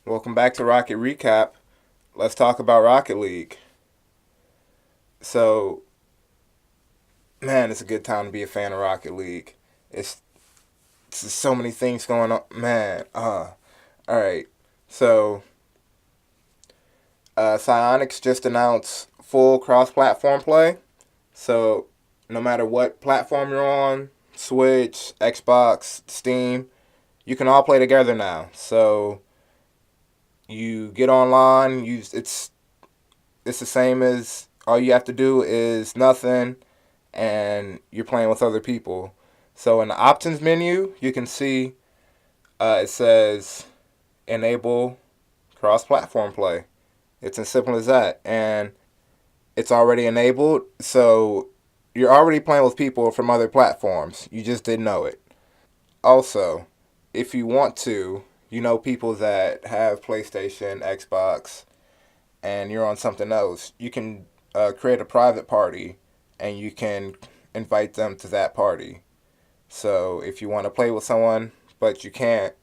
Welcome back to Rocket Recap. Let's talk about Rocket League. So, man, it's a good time to be a fan of Rocket League. It's, it's so many things going on. Man, all right. So, Psyonix just announced full cross-platform play. So, no matter what platform you're on, Switch, Xbox, Steam, you can all play together now. So, you get online. It's the same as all you have to do is nothing, and you're playing with other people. So in the options menu, you can see it says enable cross-platform play. It's as simple as that, and it's already enabled. So you're already playing with people from other platforms. You just didn't know it. Also, if you want to, people that have PlayStation, Xbox, and you're on something else, you can create a private party and you can invite them to that party. So if you want to play with someone, but you can't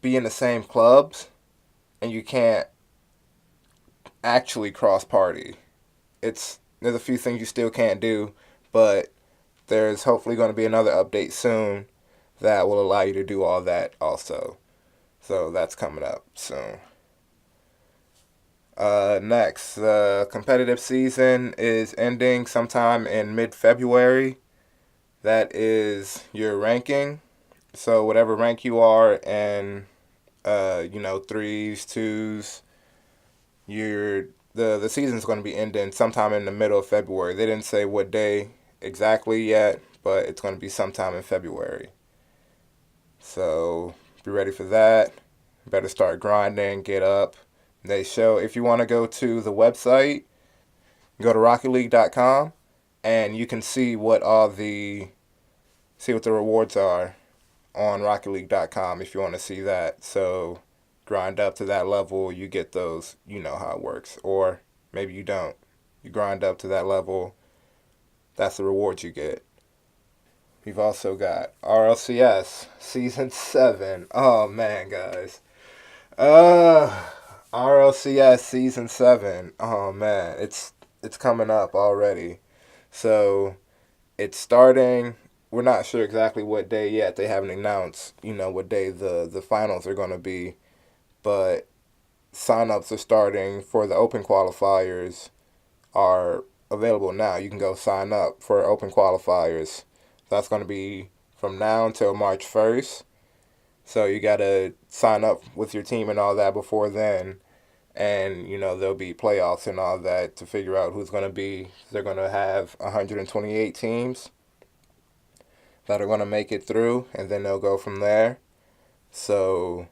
be in the same clubs and you can't actually cross party. There's a few things you still can't do, but there's hopefully going to be another update soon that will allow you to do all that also. So that's coming up soon. Next, the competitive season is ending sometime in mid February. That is your ranking. So whatever rank you are in, threes, twos, you're the season's going to be ending sometime in the middle of February. They didn't say what day exactly yet, but it's going to be sometime in February. So be ready for that. Better start grinding, get up. They show if you want to go to the website, go to rocketleague.com and you can see what the rewards are on rocketleague.com if you want to see that. So grind up to that level, you get those, you know how it works. Or maybe you don't. You grind up to that level, that's the rewards you get. We've also got RLCS Season 7. Oh man, guys. Uh RLCS Season 7. Oh man, it's coming up already. So it's starting. We're not sure exactly what day yet. They haven't announced, what day the finals are going to be. But sign-ups are starting for the open qualifiers are available now. You can go sign up for open qualifiers. That's going to be from now until March 1st. So you got to sign up with your team and all that before then. And, there'll be playoffs and all that to figure out who's going to be. They're going to have 128 teams that are going to make it through, and then they'll go from there. So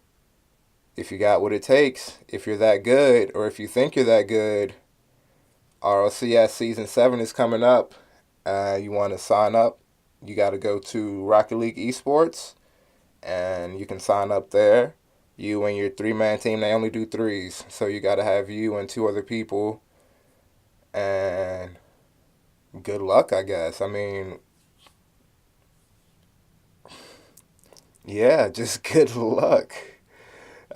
if you got what it takes, if you're that good, or if you think you're that good, RLCS Season 7 is coming up. You want to sign up, you got to go to Rocket League Esports, and you can sign up there. You and your three-man team, they only do threes, so you got to have you and two other people, and good luck, I guess. I mean, yeah, just good luck.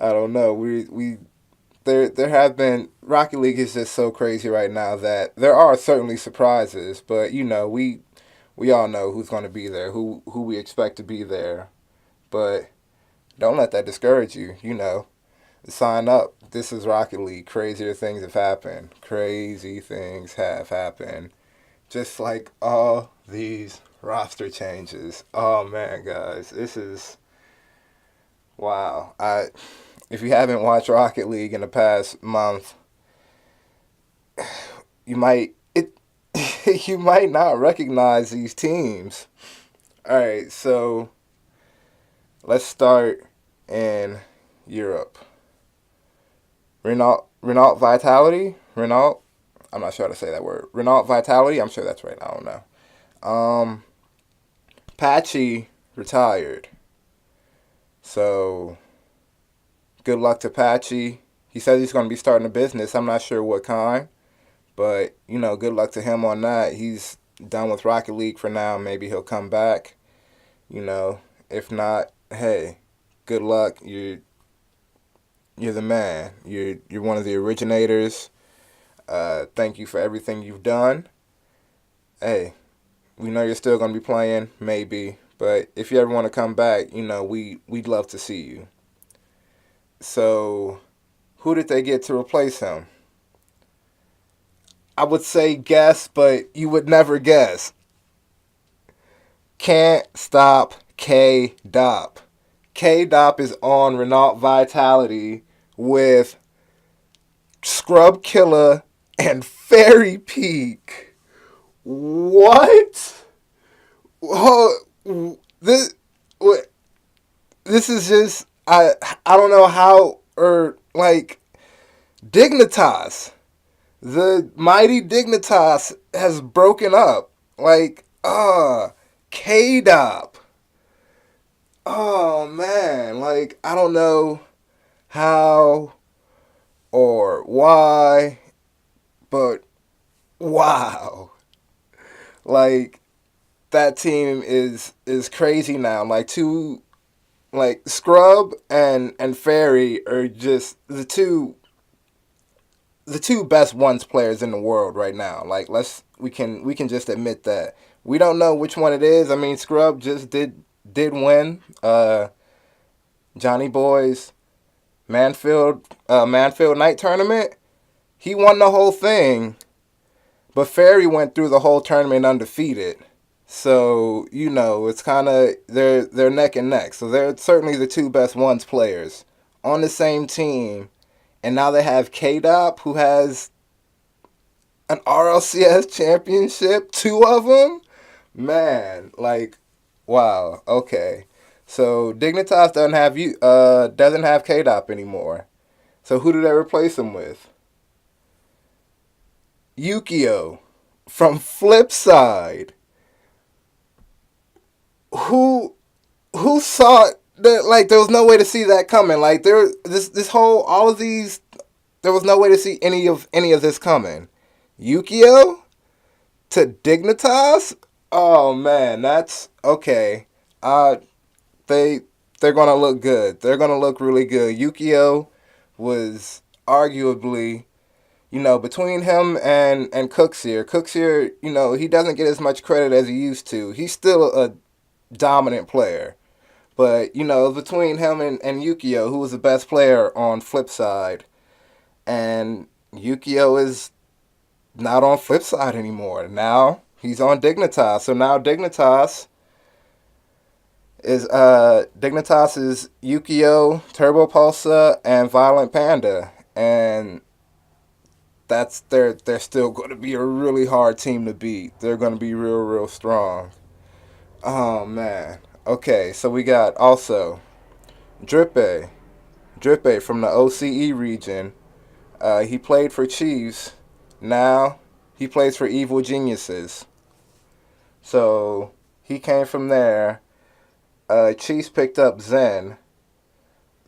I don't know. There have been Rocket League is just so crazy right now that there are certainly surprises, but we all know who's going to be there, who we expect to be there. But don't let that discourage you. Sign up. This is Rocket League. Crazier things have happened. Crazy things have happened. Just like all these roster changes. Oh man, guys, this is wow. I If you haven't watched Rocket League in the past month, you might it you might not recognize these teams. All right, so let's start in Europe. Renault Vitality, Renault. I'm not sure how to say that word. Renault Vitality. I'm sure that's right. I don't know. Patchy retired. So good luck to Patchy. He says he's going to be starting a business. I'm not sure what kind, but good luck to him on that. He's done with Rocket League for now. Maybe he'll come back. If not, hey, good luck. You're the man. You're one of the originators. Thank you for everything you've done. Hey, we know you're still gonna be playing, maybe, but if you ever want to come back, we'd love to see you. So, who did they get to replace him? I would say guess, but you would never guess. Can't stop K Dop. K Dop is on Renault Vitality with Scrub Killer and Fairy Peak. What? Oh, this this is just I don't know how or like Dignitas. The mighty Dignitas has broken up. Like, K-Dop. Oh, man. Like, I don't know how or why, but wow. Like, that team is crazy now. Like Scrub and Fairy are just the two best ones players in the world right now. Like we can just admit that. We don't know which one it is. I mean, Scrub just did win Johnny Boy's Manfield Night Tournament. He won the whole thing, but Fairy went through the whole tournament undefeated. So it's kind of they're neck and neck. So they're certainly the two best ones players on the same team, and now they have K-Dop, who has an RLCS championship, two of them. Man, like, wow. Okay, so Dignitas doesn't have K-Dop anymore. So who do they replace him with? Yukio from Flipside. Who who saw that? Like, there was no way to see that coming. Like, this whole all of these, there was no way to see any of this coming. Yukio to Dignitas. Oh man, that's okay. They they're gonna look good. They're gonna look really good. Yukio was arguably, between him and Cooksier. Cooksier, he doesn't get as much credit as he used to. He's still a dominant player. But, between him and Yukio, who was the best player on Flipside, and Yukio is not on Flipside anymore. Now he's on Dignitas. So now Dignitas is Yukio, Turbo Pulsa, and Violent Panda. And they're still going to be a really hard team to beat. They're going to be real, real strong. Oh man. Okay, so we got also Drippe. Drippe from the OCE region. He played for Chiefs. Now he plays for Evil Geniuses. So he came from there. Chiefs picked up Zen.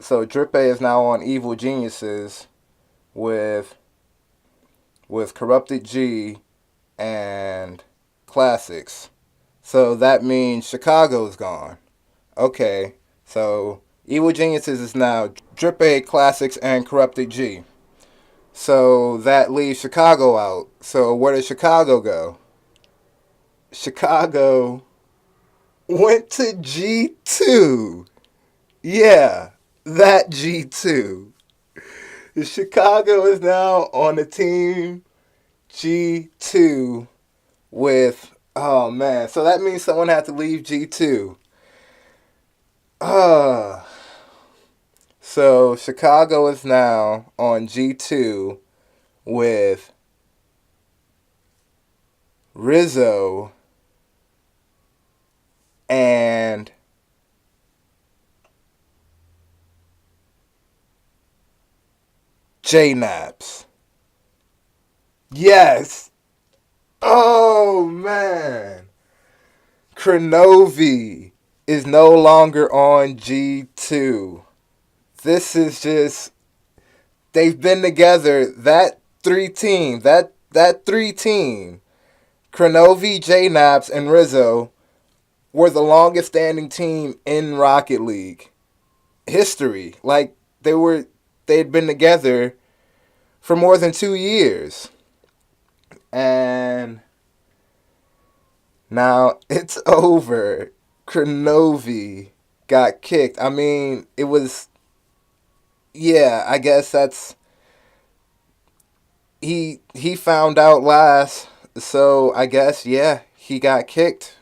So Drippe is now on Evil Geniuses with Corrupted G and Classics. So that means Chicago's gone. Okay, so Evil Geniuses is now Drippe, Classics, and Corrupted G. So that leaves Chicago out. So where did Chicago go? Chicago went to G2. Yeah, that G2. Chicago is now on the team G2 with, oh man, so that means someone had to leave G2. So Chicago is now on G2 with Rizzo and J-Naps. Yes. Oh man. Kronovi is no longer on G2. This is just, they've been together. That three team, Kronovi, J-Naps, and Rizzo were the longest standing team in Rocket League. history. Like they'd been together for more than 2 years. And now it's over. Kronovi got kicked. I mean, it was, yeah, I guess that's, he found out last, so I guess, yeah, he got kicked,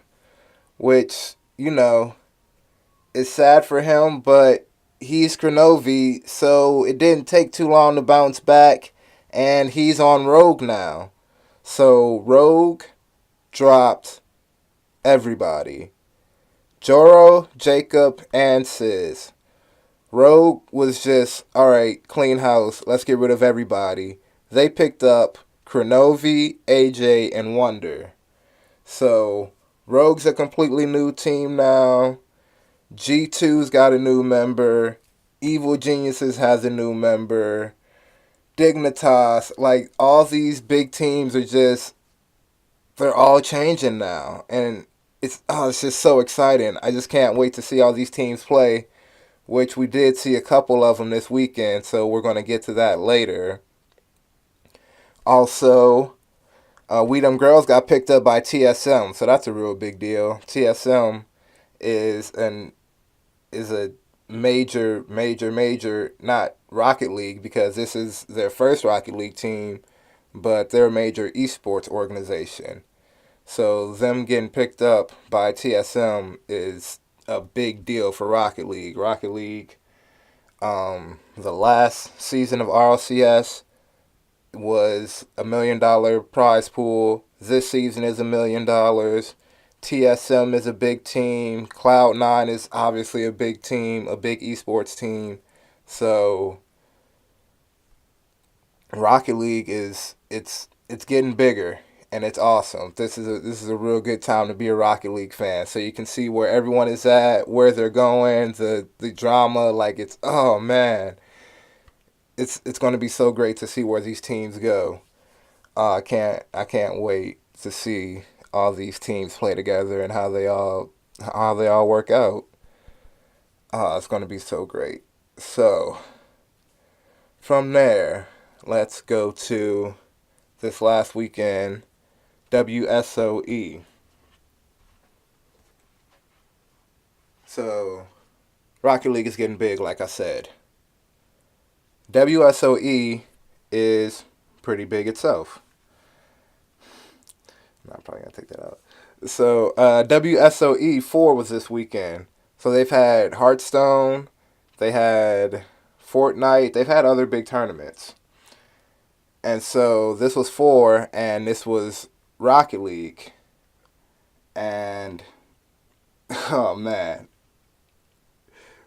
which, is sad for him, but he's Kronovi, so it didn't take too long to bounce back, and he's on Rogue now. So Rogue dropped everybody. Joro, Jacob, and Sis. Rogue was just, alright, clean house, let's get rid of everybody. They picked up Kronovi, AJ, and Wonder. So, Rogue's a completely new team now. G2's got a new member. Evil Geniuses has a new member. Dignitas, like, all these big teams are just, they're all changing now. And it's just so exciting. I just can't wait to see all these teams play, which we did see a couple of them this weekend, so we're going to get to that later. Also, We Them Girls got picked up by TSM, so that's a real big deal. TSM is a major, not Rocket League, because this is their first Rocket League team, but they're a major esports organization. So them getting picked up by TSM is a big deal for Rocket League. Rocket League, the last season of RLCS was $1 million prize pool. This season is $1 million. TSM is a big team. Cloud9 is obviously a big team, a big esports team. So Rocket League it's getting bigger, and it's awesome. This is a real good time to be a Rocket League fan. So you can see where everyone is at, where they're going, the drama. Like, it's, oh man, it's going to be so great to see where these teams go. I can't wait to see all these teams play together and how they all work out. It's going to be so great. So from there, let's go to this last weekend, WSOE. So Rocket League is getting big, like I said. WSOE is pretty big itself. I'm probably going to take that out. So WSOE 4 was this weekend. So they've had Hearthstone, they had Fortnite, they've had other big tournaments. And so this was 4, and this was Rocket League. And, oh man,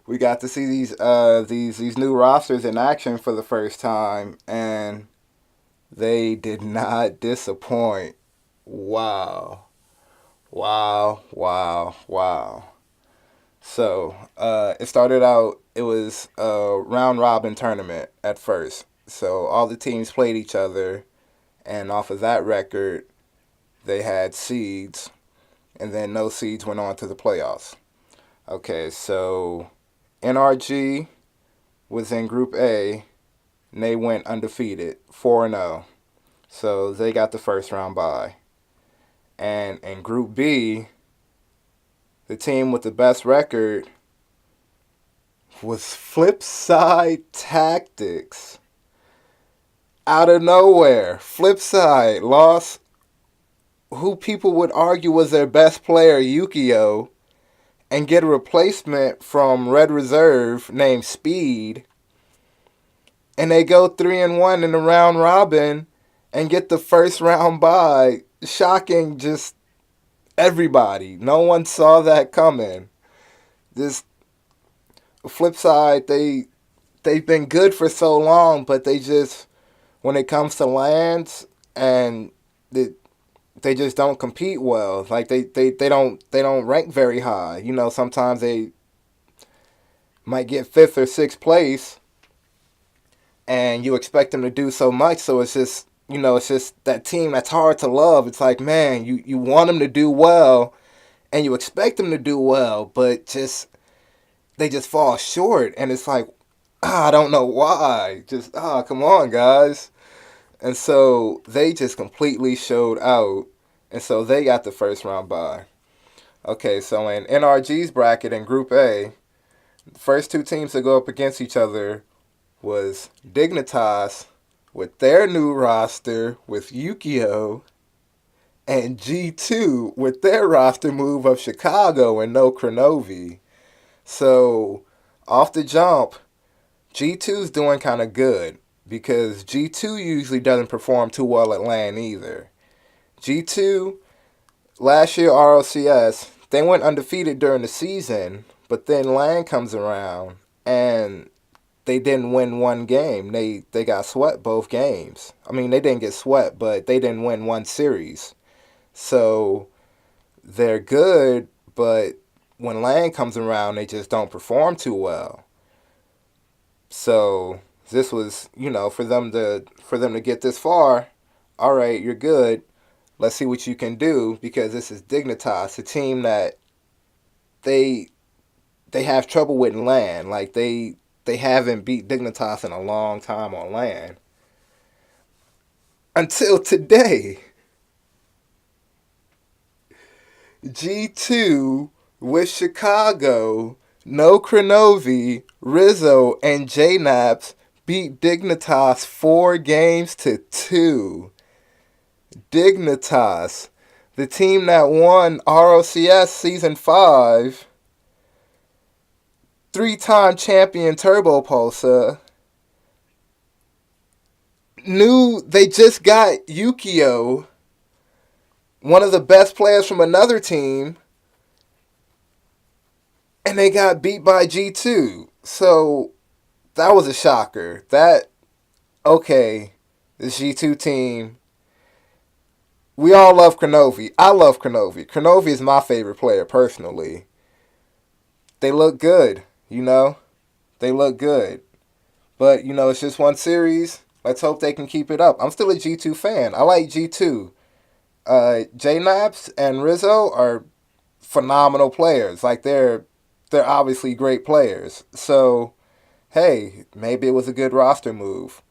we got to see these new rosters in action for the first time, and they did not disappoint. Wow. So, it started out, it was a round robin tournament at first. So all the teams played each other, and off of that record, they had seeds, and then no seeds went on to the playoffs. Okay, so NRG was in Group A, and they went undefeated, 4-0. So they got the first round bye. And in Group B, the team with the best record was Flipside Tactics. Out of nowhere, Flipside lost who people would argue was their best player, Yukio, and get a replacement from Red Reserve named Speed. And they go 3-1 in the round robin and get the first round bye. Shocking just everybody. No one saw that coming. This Flipside, they've been good for so long, but they just, when it comes to lands, and they just don't compete well. Like they don't rank very high. You know, sometimes they might get 5th or 6th place, and you expect them to do so much. So it's just, it's just that team that's hard to love. It's like, man, you want them to do well, and you expect them to do well, but just they just fall short, and it's like, I don't know why. Just come on, guys. And so they just completely showed out, and so they got the first round bye. Okay, so in NRG's bracket in Group A, the first two teams to go up against each other was Dignitas with their new roster with Yukio, and G2 with their roster move of Chicago and no Kronovi. So off the jump, G2's doing kind of good because G2 usually doesn't perform too well at LAN either. G2, last year ROCS, they went undefeated during the season, but then LAN comes around and they didn't win one game. They got swept both games. I mean, they didn't get swept, but they didn't win one series. So they're good, but when LAN comes around, they just don't perform too well. So this was, for them to get this far. All right, you're good. Let's see what you can do because this is Dignitas, a team that they have trouble with LAN. Like they haven't beat Dignitas in a long time on LAN until today. G2 with Chicago, no Kronovi, Rizzo, and JNaps beat Dignitas 4-2. Dignitas, the team that won ROCS Season 5, three-time champion Turbo Pulsar, knew they just got Yukio, one of the best players from another team, and they got beat by G2. So that was a shocker. Okay, this G2 team, we all love Kronovi. I love Kronovi. Kronovi is my favorite player personally. They look good, They look good. But, it's just one series. Let's hope they can keep it up. I'm still a G2 fan. I like G2. JNaps and Rizzo are phenomenal players. Like they're obviously great players. So, hey, maybe it was a good roster move.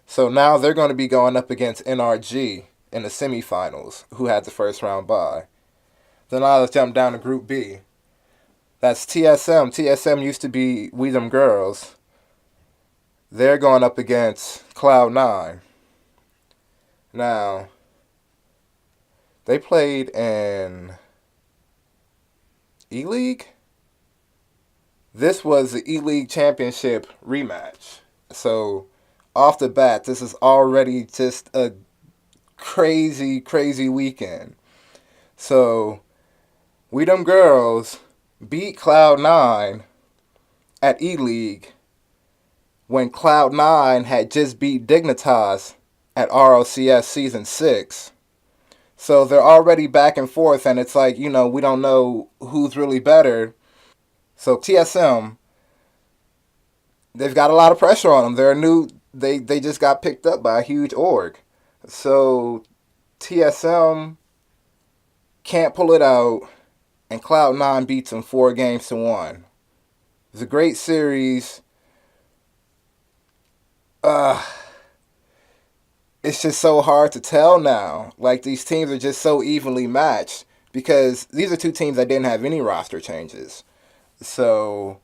So now they're going to be going up against NRG in the semifinals, who had the first round bye. Then I'll jump down to Group B. That's TSM. TSM used to be We Them Girls. They're going up against Cloud9. Now, they played in E-League? This was the E-League Championship rematch. So, off the bat, this is already just a crazy, crazy weekend. So, We Them Girls beat Cloud9 at E-League when Cloud9 had just beat Dignitas at ROCS Season 6. So they're already back and forth, and it's like, we don't know who's really better. So TSM, they've got a lot of pressure on them. They just got picked up by a huge org. So TSM can't pull it out, and Cloud9 beats them 4-1. It's a great series. It's just so hard to tell now. Like, these teams are just so evenly matched because these are two teams that didn't have any roster changes. So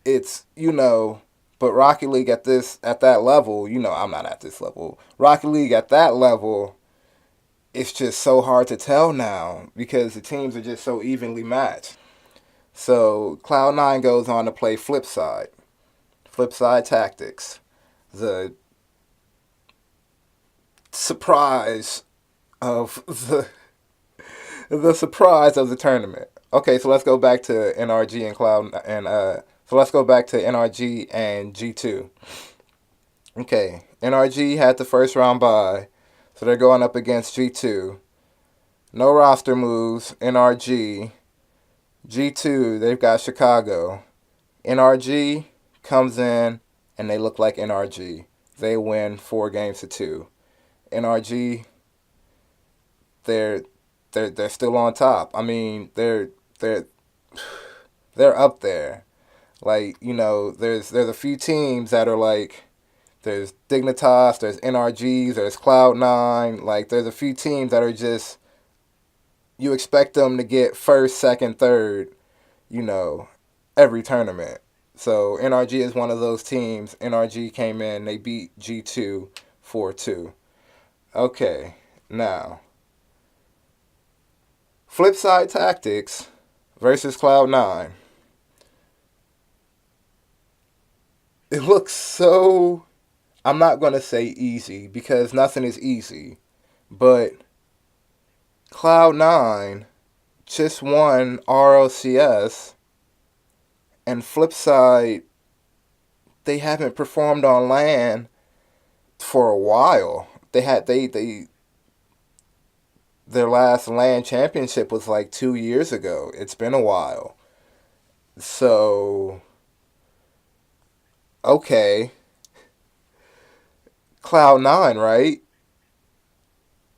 it's, but Rocket League at that level, I'm not at this level. Rocket League at that level, it's just so hard to tell now because the teams are just so evenly matched. So Cloud9 goes on to play Flipside. Flipside Tactics. The surprise of the surprise of the tournament. Okay, so let's go back to NRG and Cloud and so let's go back to NRG and G2. Okay, NRG had the first round bye, so they're going up against G2. No roster moves. NRG. G2, they've got Chicago. NRG comes in and they look like NRG. They win 4-2. NRG, they're still on top. I mean, they're up there. Like, there's a few teams that are like, there's Dignitas, there's NRGs, there's Cloud9. Like, there's a few teams that are just, you expect them to get first, second, third, you know, every tournament. So NRG is one of those teams. NRG came in, they beat G2 4-2. Okay, now, Flipside Tactics versus Cloud9. It looks so, I'm not going to say easy because nothing is easy, but Cloud9 just won RLCS, and Flipside, they haven't performed on LAN for a while. They their last LAN championship was like 2 years ago. It's been a while. So, okay, Cloud9, right?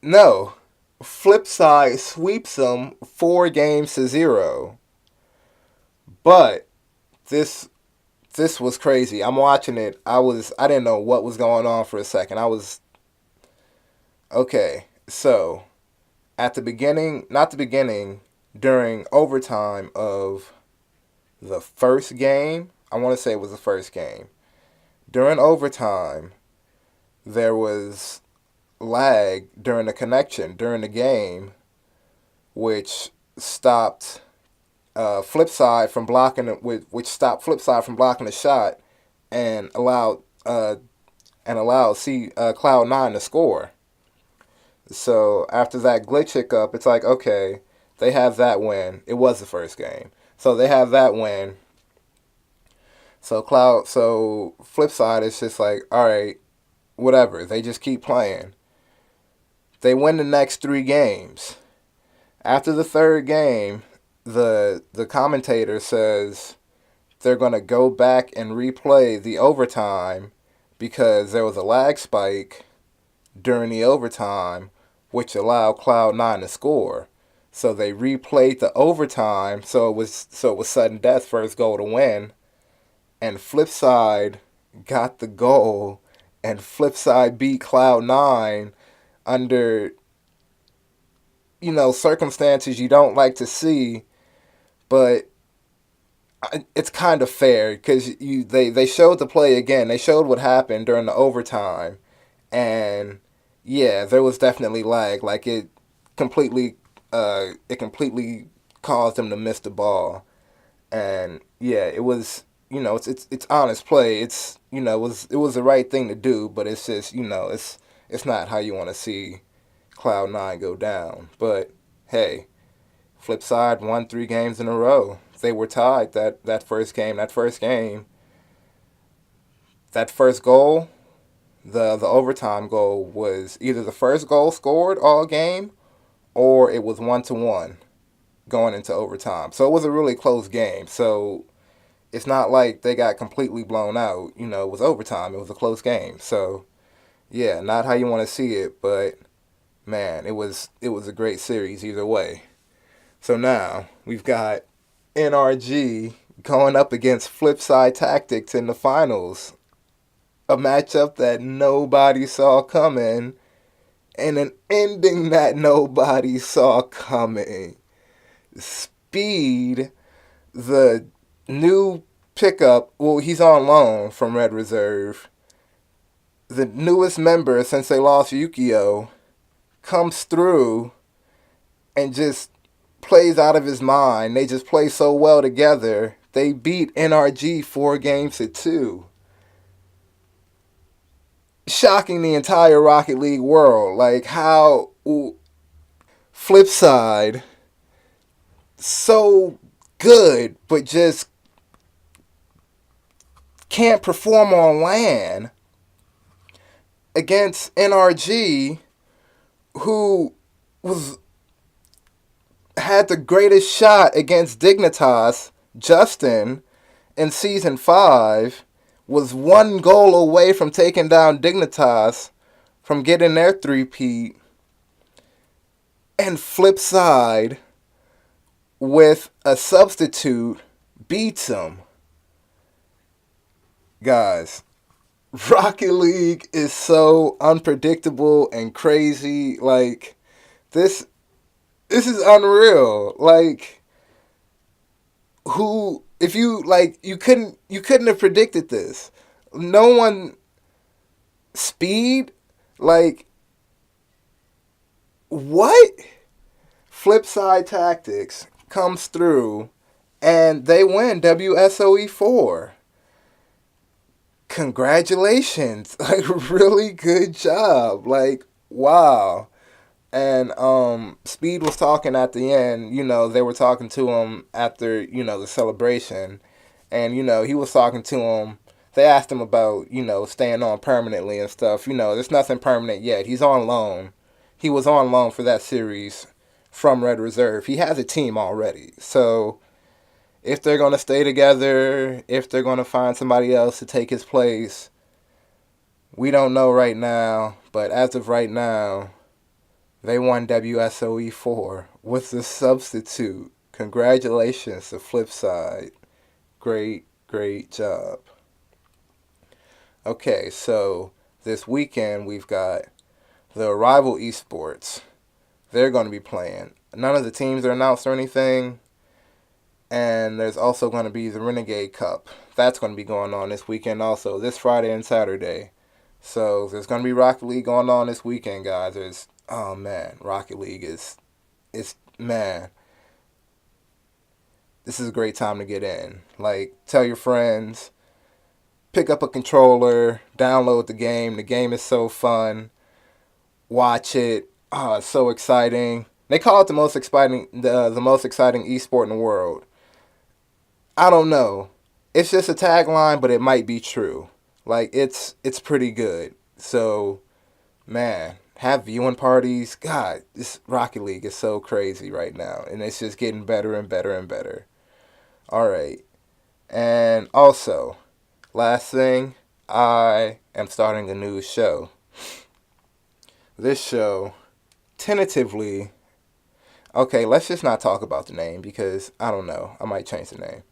No. Flipside sweeps them 4 games to 0. But this this was crazy. I'm watching it. I didn't know what was going on for a second. I was okay. So, at the beginning, not the beginning, during overtime of the first game, I want to say it was the first game. During overtime, there was lag during the connection during the game, which stopped Flipside from blocking it, which stopped Flipside from blocking the shot and allowed Cloud9 to score. So after that glitch hiccup, it's like, okay, they have that win. It was the first game, so they have that win. So Flipside is just like, all right, whatever. They just keep playing. They win the next 3 games. After the third game, the commentator says they're going to go back and replay the overtime because there was a lag spike during the overtime, which allowed Cloud9 to score. So they replayed the overtime, so it was sudden death, first goal to win, and Flipside got the goal, and Flipside beat Cloud9 under circumstances you don't like to see, but it's kind of fair because they showed the play again. They showed what happened during the overtime, and yeah, there was definitely lag. Like completely caused them to miss the ball, and yeah, it was it's honest play. It was the right thing to do, but it's just it's not how you want to see Cloud9 go down. But hey, Flipside won 3 games in a row. They were tied that first game. That first goal, the overtime goal, was either the first goal scored all game or it was 1-1 going into overtime. So it was a really close game. So it's not like they got completely blown out. It was overtime. It was a close game. So yeah, not how you want to see it, but man, it was a great series either way. So now we've got NRG going up against Flipside Tactics in the finals. A matchup that nobody saw coming and an ending that nobody saw coming. Speed, the new pickup, well, he's on loan from Red Reserve. The newest member since they lost Yukio comes through and just plays out of his mind. They just play so well together. They beat NRG 4 games to 2. Shocking the entire Rocket League world. Like how Flipside, so good, but just can't perform on LAN against NRG, who had the greatest shot against Dignitas, Justin, in Season 5, was 1 goal away from taking down Dignitas from getting their three-peat, and Flipside, with a substitute, beats them. Guys, Rocket League is so unpredictable and crazy. Like, this this is unreal. Like, who if you like you couldn't have predicted this. No one speed like what? Flip side tactics comes through and they win WSOE 4. Congratulations. Like, really good job. Like, wow. And Speed was talking at the end. They were talking to him after the celebration, and he was talking to him. They asked him about staying on permanently and stuff. There's nothing permanent yet. He's on loan. He was on loan for that series from Red Reserve. He has a team already. So if they're gonna stay together, if they're gonna find somebody else to take his place, we don't know right now. But as of right now, they won WSOE 4 with the substitute. Congratulations to Flipside. Great, great job. Okay, so this weekend we've got the Arrival Esports. They're going to be playing. None of the teams are announced or anything. And there's also going to be the Renegade Cup. That's going to be going on this weekend also, this Friday and Saturday. So there's going to be Rocket League going on this weekend, guys. Oh man, Rocket League is man. This is a great time to get in. Like, tell your friends, pick up a controller, download the game. The game is so fun. Watch it. Oh, it's so exciting. They call it the most exciting esport in the world. I don't know. It's just a tagline, but it might be true. Like, it's pretty good. So, man, have viewing parties. God, this Rocket League is so crazy right now, and it's just getting better and better and better. All right. And also, last thing, I am starting a new show. This show, tentatively, okay, let's just not talk about the name because I don't know. I might change the name.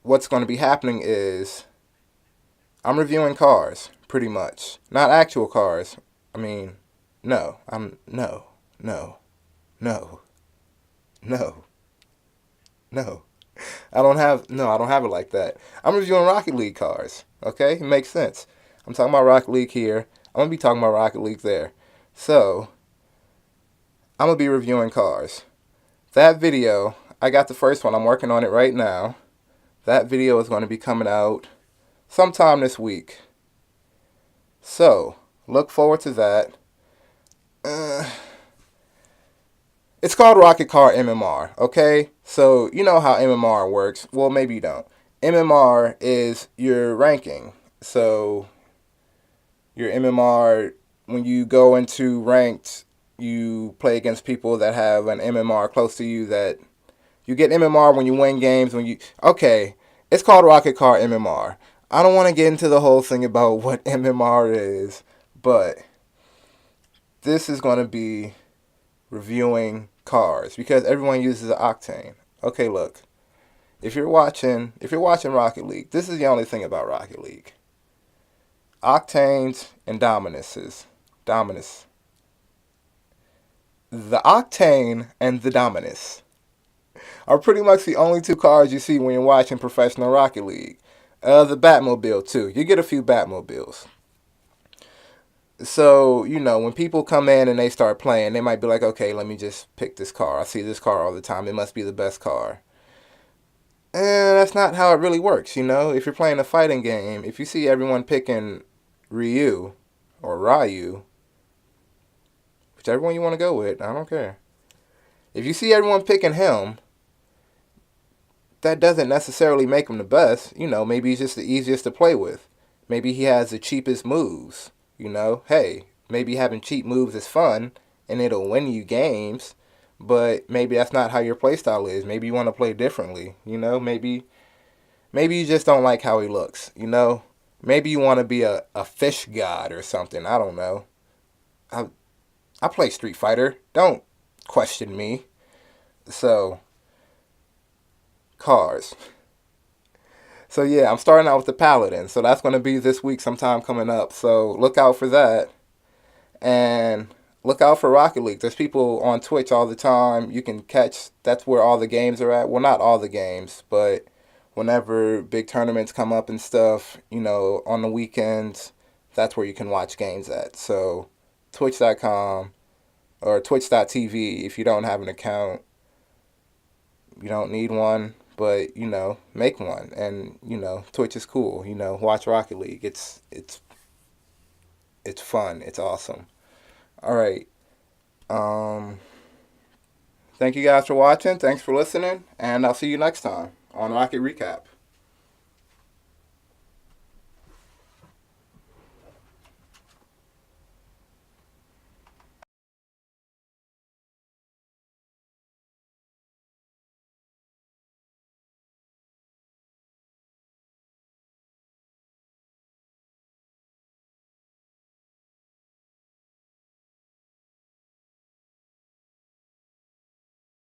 What's going to be happening is I'm reviewing cars, pretty much. Not actual cars. I mean, no. No. No. No. No. I don't have it like that. I'm reviewing Rocket League cars. Okay? It makes sense. I'm talking about Rocket League here. I'm going to be talking about Rocket League there. So, I'm going to be reviewing cars. That video, I got the first one. I'm working on it right now. That video is going to be coming out sometime this week. So, look forward to that. It's called Rocket Car MMR, okay? So, you know how MMR works. Well, maybe you don't. MMR is your ranking. So, your MMR, when you go into ranked, you play against people that have an MMR close to you that you get MMR when you win games. Okay, it's called Rocket Car MMR. I don't want to get into the whole thing about what MMR is, but this is going to be reviewing cars because everyone uses an Octane. Okay, look. If you're watching Rocket League, this is the only thing about Rocket League. Octanes and Dominuses. Dominus. The Octane and the Dominus are pretty much the only two cars you see when you're watching professional Rocket League. The Batmobile, too. You get a few Batmobiles. So, when people come in and they start playing, they might be like, okay, let me just pick this car. I see this car all the time. It must be the best car. And that's not how it really works, If you're playing a fighting game, if you see everyone picking Ryu or Ryu, whichever one you want to go with, I don't care. If you see everyone picking him, that doesn't necessarily make him the best. Maybe he's just the easiest to play with. Maybe he has the cheapest moves. Hey, maybe having cheap moves is fun and it'll win you games, but maybe that's not how your playstyle is. Maybe you want to play differently. Maybe you just don't like how he looks. Maybe you want to be a fish god or something. I don't know. I play Street Fighter. Don't question me. So, cars. So yeah, I'm starting out with the Paladin. So that's going to be this week sometime coming up. So look out for that. And look out for Rocket League. There's people on Twitch all the time. You can catch, that's where all the games are at. Well, not all the games, but whenever big tournaments come up and stuff, on the weekends, that's where you can watch games at. So twitch.com or twitch.tv if you don't have an account. You don't need one, but make one. And Twitch is cool. Watch Rocket League. It's fun. It's awesome. All right. Um, Thank you guys for watching. Thanks for listening, and I'll see you next time on Rocket Recap.